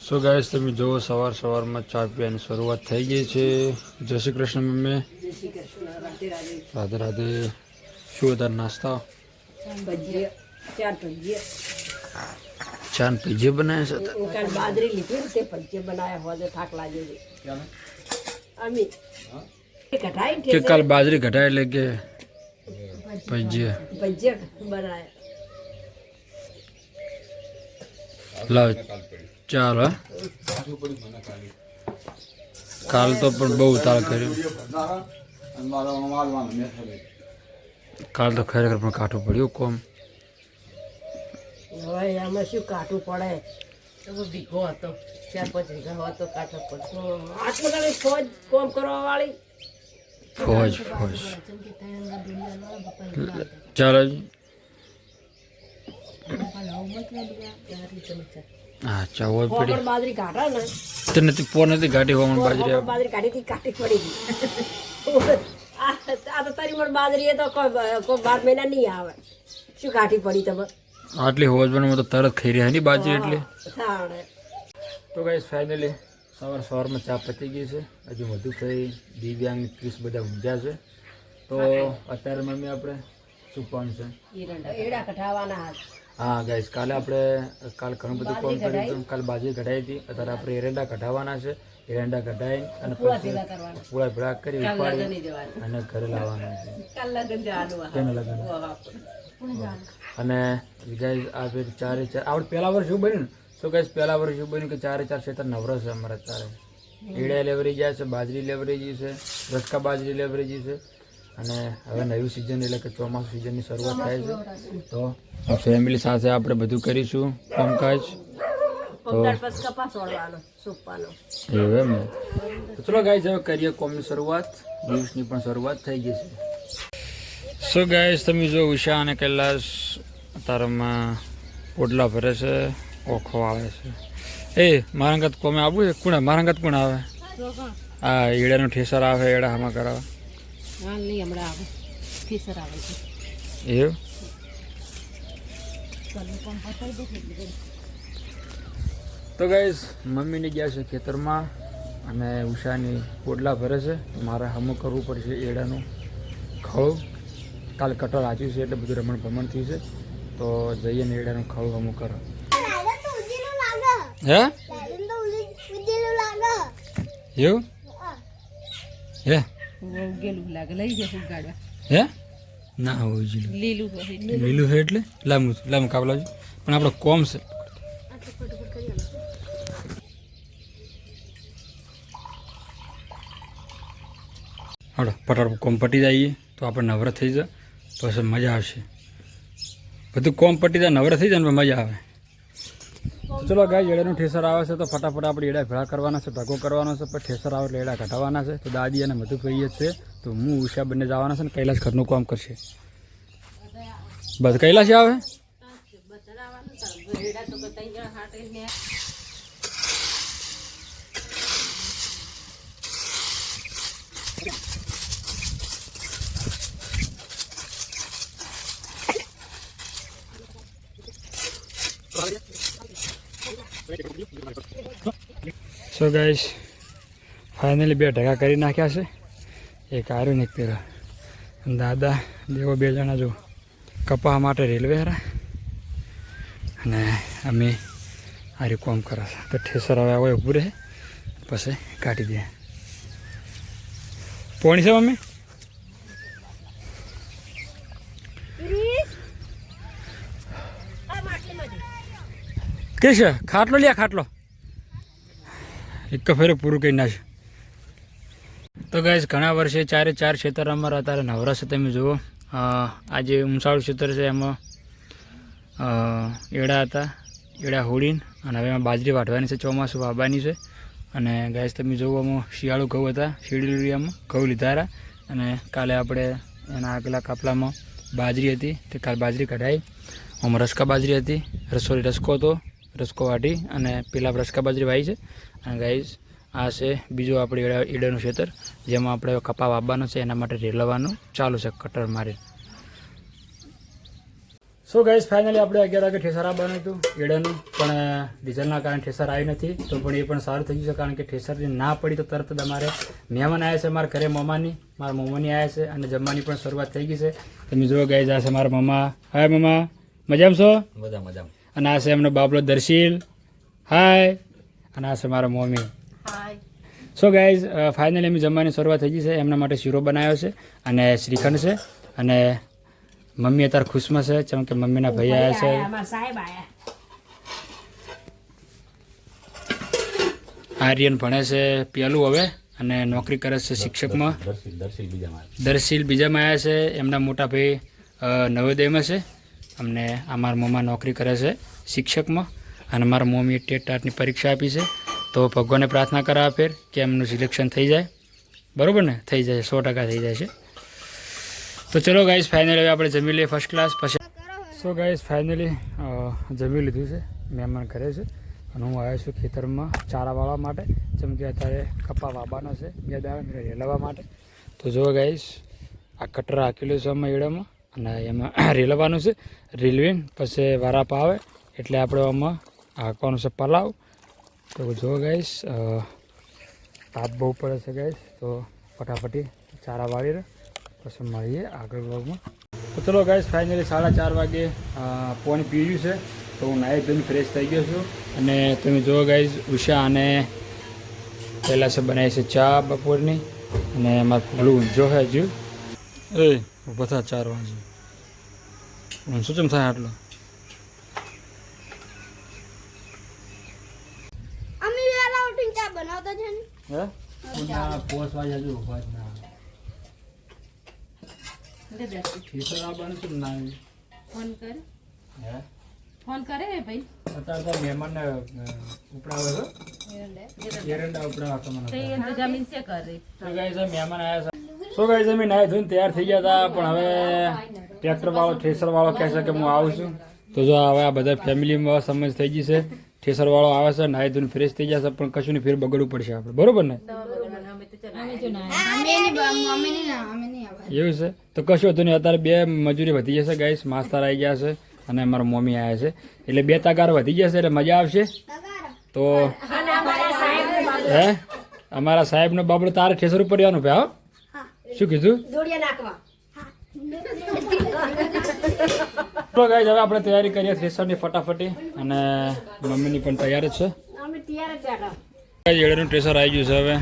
So guys તમે જો સવારમાં ચા પીવાની શરૂઆત થઈ ગઈ છે। જય શ્રી કૃષ્ણ મમ્મી। જય શ્રી કૃષ્ણ, રાધે રાધે। રાધે રાધે। શું વધારે નાસ્તા? ચાર ભજીયા। ચા ને ભજીયા બનાવ્યા છે? કાલ બાજરી લીધી ને તે ભજીયા બનાવ્યા હોય થાક લાગે છે અમી કઢાઈ કે કાલ બાજરી કઢાઈ એટલે કે ભજીયા બનાવ્યા। લાવ ચાલ હા। કાલ તો પણ બહુ તાળ કર્યું। કાલ તો ખરેખર પણ કાઠું પડ્યું કોમ। હવે આમાં શું કાઠું પડે? ભીગો હતો 4-5 વીઘા હતો કાઠો પડતો આટલું કાલે ફોજ કોમ કરવા વાળી ફોજ ચાલો હા ચાવલ પડી બાજરી કાઢા ને તો નથી પોર નથી ઘાટી હોમણ બાજરી કાઢી પડી ગઈ। આ તો તારી પણ બાજરી એ તો કોઈ 12 મહિના નહીં આવે। શું કાઢી પડી તમે? આટલી હોજ બનવામાં તો તરત ખાઈ રહ્યા ની બાજરી એટલે। થાણે તો ગાઈસ ફાઇનલી સવારમાં ચા પતી ગઈ છે। હજુ મધુભાઈ દિવ્યાંગ ક્રિસ બધા ઊંઝા છે। તો અત્યારે મમ્મી આપણે શું કોણ છે? એડા કઢાવાના હા ગાઈસ કાલે આપણે ઘણું બધું કોમ કર્યું હતું। કાલ બાજરી કઢાઈ હતી, અત્યારે આપણે એરંડા કઢાવવાના છે। એરંડા કઢાઈ અને પૂળા ભેળા કરી અને ઘરે લાવવાના છે। અને ગાઈસ આ ફેર 4 આપણે પહેલા વર્ષ શું બન્યું ને? તો ગાઈસ પહેલા વર્ષ શું બન્યું કે 4 ખેતર નવરા છે અમારા અત્યારે। એડા લેવરી ગયા છે, બાજરી લેવરી ગઈ છે, રસકા બાજરી લેવરી ગઈ છે અને હવે નવી સિઝન એટલે કે ચોમાસું સિઝનની શરૂઆત થાય છે। તો ફેમિલી સાથે આપણે બધું કરીશું કામકાજ। તો એવું એમ ને? તો ચલો ગાઈસ હવે કરીએ કોમની શરૂઆત। દિવસની પણ શરૂઆત થઈ ગઈ છે। સો ગાઈસ તમે જો ઉષા અને કૈલાશ તારામાં પોટલા ભરે છે, ઓખો આવે છે। એ મારા અંગત કોમે આવવું છે? કોણ મારા અંગત કોણ આવે? આ ઈડાનું ઠેસર આવે, એડા હામાં કરાવે એવું? તો ગાઈસ મમ્મીને ગયા છે ખેતરમાં અને ઉષાની પોટલા ભરે છે। મારે હમું કરવું પડશે એડાનું ખળું। કાલ કટર આચ્યું છે એટલે બધું રમણ ભમણ થયું છે। તો જઈએ ને એડાનું ખળું હમું કરો। હે એવું હે હે ના હોય લીલું છે એટલે લાંબુ કાપલા છે પણ આપણો કોમ છે। હાલો ફટાફટ કોમ પટી જઈએ તો આપણે નવરા થઈ જાય પછી મજા આવશે। બધું કોમ પટી જાય નવરા થઈ જાય ને મજા આવે। ચલો ગાય એડાનું ઠેસર આવે છે તો ફટાફટ આપણે એડા ભેળા કરવાના છે, ઢગો કરવાનો છે, પછી ઠેસર આવે એટલે એડા કઢાવવાના છે। તો દાદી અને બધું કહીએ છે તો હું ઉષા બંને જવાના છે ને કૈલાશ ઘરનું કામ કરશે। બસ કૈલાશ આવે સો ગાઈસ ફાઇનલી 2 ઢગા કરી નાખ્યા છે। એક આર્યું ને એક પેલા દાદા દેવો 2 જણા જો કપા માટે રેલવે હરા અને અમે આર્યું કોમ કરે છે। તો ઠેસર હવે આવે ઊભું રહે પછી કાઢી દે। પોણી છે મમ્મી કે છે? ખાટલો લ્યા ખાટલો એક ફેરે પૂરું કરી નાખે। તો ગાઈસ ઘણા વર્ષે 4 ખેતર અમારા અત્યારે નવરા છે। તમે જુઓ આજે ઊંચાળું ખેતર છે એમાં એડા હતા, એડા હોળીને અને હવે એમાં બાજરી વાઢવાની છે, ચોમાસું વાવવાની છે। અને ગાઈસ તમે જુઓ આમાં શિયાળું ઘઉં હતા, શેરડીમાં ઘઉં લીધા હતા અને કાલે આપણે એના આગલા કાપલામાં બાજરી હતી તે કાલ બાજરી કઢાઈ। આમાં રસકા બાજરી હતી, રસકો હતો, રસકો વાઢી અને પેલા રસકા બાજરી વાવી છે। અને ગાઈસ આ છે બીજું આપણે ઈડાનું ખેતર જેમાં આપણે કપા વાવવાનો છે, એના માટે રેલવાનું ચાલુ છે કટર મારી। સો ગાઈઝ ફાઇનલી આપણે 11 વાગે ઠેસર આવવાનું હતું એડાનું, પણ ડીઝલના કારણે ઠેસર આવી નથી. તો પણ એ પણ સારું થઈ ગયું છે, કારણ કે ઠેસરની ના પડી તો તરત જ અમારે મહેમાન આવ્યા છે મારા ઘરે, મારા મમ્માની આવ્યા છે, અને જમવાની પણ શરૂઆત થઈ ગઈ છે. તમે જુઓ ગાઈઝ, આ છે મારા મમ્મા. હાય મમ્મા, મજામાં છો? મજામાં. અને આ છે એમનો બાબલો દર્શીલ. હાય. અને આ છે મારા મમ્મી. હાય. સો ગાઈઝ ફાઇનલી એમની જમવાની શરૂઆત થઈ ગઈ છે. એમના માટે શીરો બનાવ્યો છે અને શ્રીખંડ છે, અને મમ્મી અત્યારે ખુશમાં છે, જેમ કે મમ્મીના ભાઈ આવ્યા છે. સાહેબ આયા. આર્યન ભણે છે પેલું હવે, અને નોકરી કરે છે શિક્ષકમાં. દર્શીલ બીજામાં આવ્યા છે. એમના મોટા ભાઈ નવોદયમાં છે, અમને અમારા મમ્મા નોકરી કરે છે શિક્ષકમાં, અને મારા મમ્મીએ ટેટની પરીક્ષા આપી છે. તો ભગવાનને પ્રાર્થના કરાવવા ફેર કે એમનું સિલેક્શન થઈ જાય. બરાબર ને? થઈ જાય, 100% થઈ જાય છે. તો ચલો ગાઈઝ ફાઇનલી હવે આપણે જમી લઈએ ફર્સ્ટ ક્લાસ પછી. સો ગાઈઝ ફાઇનલી જમી લીધું છે, મહેમાન ઘરે છે, અને હું આવ્યો છું ખેતરમાં ચારા વાળવા માટે, જેમ કે અત્યારે કપા વાવવાનો છે 2 દાડા રેલવા માટે. તો જુઓ ગાઈઝ, આ કટર રાખેલું છે આમાં એડામાં, અને એમાં રેલવાનું છે. રેલવીને પછી વારાપ આવે એટલે આપણે આમાં હાંકવાનું છે પલાવ. તો જુઓ ગાઈઝ, તાપ બહુ પડે છે ગાઈઝ, તો ફટાફટી ચારા વાળી રહે પછી મળીએ આગળ બ્લોગમાં. તો ચલો ગાઈઝ ફાઇનલી 4:30 વાગે પાણી પીવ્યું છે, તો હું નાહી ધોઈને ફ્રેશ થઈ ગયો છું. અને તમે જુઓ ગાઈઝ, ઉષા અને પહેલાં છે બનાવી છે ચા બપોરની, અને મારું ફૂલું ઊંઝો છે હજુ. એ ઊભા થા 4 વાગે ઊંઝો ચમ થાય આટલો? અમે વેલા ઉઠીને ચા બનાવતા છે ને. હે? 5 વાગે હજુ ઊભા જ ના. ઠીસર આવવાનું છે ને ના? ફોન કર. હે? ફોન કરે ભાઈ. અત્યારે તો મહેમાનને ઉપડાવે છે, એરંડા ઉપડાવે તમને. તે જમીન છે કરે. તો ગાઈઝ મહેમાન આવ્યા છે. સો ગાઈઝ અમે નાહી ધોઈને તૈયાર થઈ ગયા હતા, પણ હવે ટ્રેક્ટર વાળો ઠેસર વાળો કહે છે કે હું આવું છું. તો જો હવે આ બધા ફેમિલીમાં સમજ થઈ ગઈ છે. ઠેસર વાળો આવે છે, નાહી ધોઈને ફ્રેશ થઈ જશે, પણ કશું નહીં ફેર બગડવું પડશે આપણે. બરોબર ને? એવું છે? તો કશું હતું નહીં. અત્યારે 2 મજૂરી વધી જશે ગાઈસ. માસ્તર આવી ગયા છે અને અમારા મમ્મી આવ્યા છે, એટલે 2 તગાર વધી જશે, એટલે મજા આવશે. તો હે, અમારા સાહેબનો બાબડો તારે ઠેસર ઉપર રહેવાનું ભાઈ. હા, શું કીધું? દોડિયા નાખવા. તો ગાઈસ હવે આપણે તૈયારી કરીએ ઠેસરની ફટાફટી, અને મમ્મીની પણ તૈયાર જ છે. અમે તૈયાર જ બેઠા. ગાઈસ એડનું ઠેસર આવી ગયું છે હવે.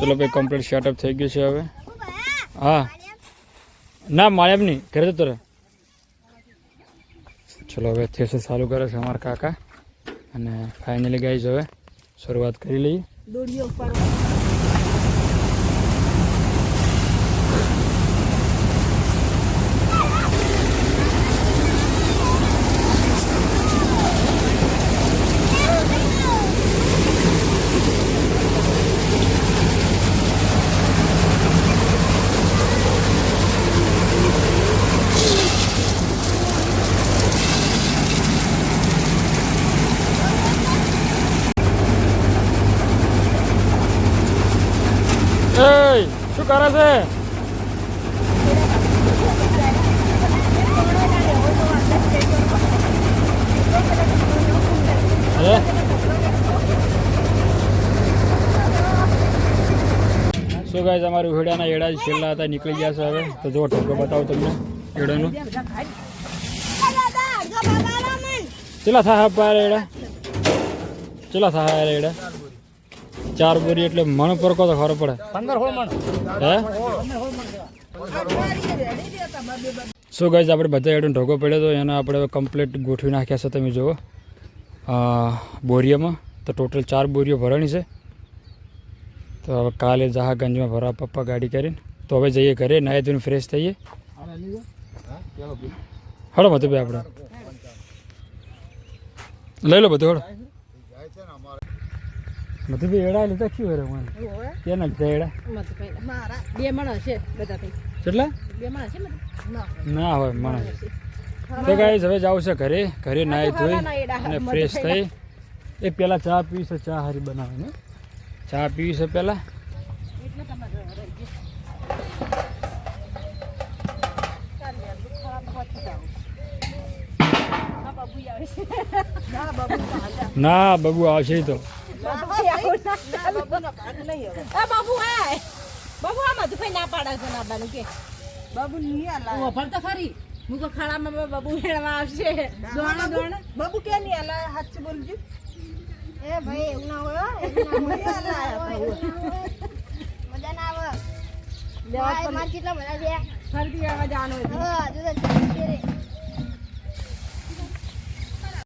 ચલો ભાઈ, કમ્પ્લીટ સેટઅપ થઈ ગયું છે હવે. હા ના માળેમ નહીં, ઘરે જતો રહે. ચલો હવે થેસર ચાલુ કરે છે અમારા કાકા, અને ફાઇનલી ગાઈઝ હવે શરૂઆત કરી લઈએ. દોડિયો ઉપર. શું કરે છે? અરે શું ગાઈઝ, અમારી ઉહેડાના એડા છેલ્લા હતા નીકળી ગયા છે હવે. તો જો ઠોકો બતાવો તમને એડાનું. ચેલા થાય પાર એડા? ચેલા થાય એડા? 4 બોરી એટલે મણ પર કહો તો ખબર પડે. 15-16 મણ. હે? શું ગાઈઝ, આપણે બધા એડો ઢોકો પડ્યો તો એના આપણે કમ્પ્લીટ ગોઠવી નાખ્યા છે. તમે જુઓ બોરીયામાં તો ટોટલ 4 બોરીઓ ભરવાની છે. તો હવે કાલે જહાગંજમાં ભરવા પપ્પા ગાડી કરીને. તો હવે જઈએ ઘરે, નાહી ધોઈને ફ્રેશ થઈએ. હળો બધું ભાઈ આપણે લઈ લો બધું. હળો બધું ભાઈ એડા લીધા ક્યું રે મને? કેના લીધા એડા? બે મણ હશે બધા. કેટલા બે માણસ છે ને? ના. ના હોય માણસ તો ગાઈસ હવે જાવ છે ઘરે ઘરે નાહી ધોઈ અને ફ્રેશ થઈ એ પહેલાં ચા પીવી છે ચા હારી બનાવે ને ચા પીવી છે પહેલાં એટલે તમારે રહી ગયું. ચાલ યાર, દુઃખ ખરાબ હોતી જાવ. ના બાબુ આવે છે. ના બાબુ ભાગા. ના બબુ આવશે ઈ તો બાબુ ના ભાગ નહીં હવે. એ બાબુ આય. બાબુ આ મધુભાઈ ના પાડે છે ના બાનું કે. બાબુ નહીં આલા. ઓ ભર તો ખરી. હું તો ખાડામાં બાબુ હેડવા આવશે. દોણા દોણા. બાબુ કે નહીં આલા હાથ બોલજો. એ ભાઈ એવું ના હોય હો, એવું ના હોય. મજા ના આવે લેવા માર કેટલા મજા છે ફરતી આવવા જવાનું હોય. હા જો તો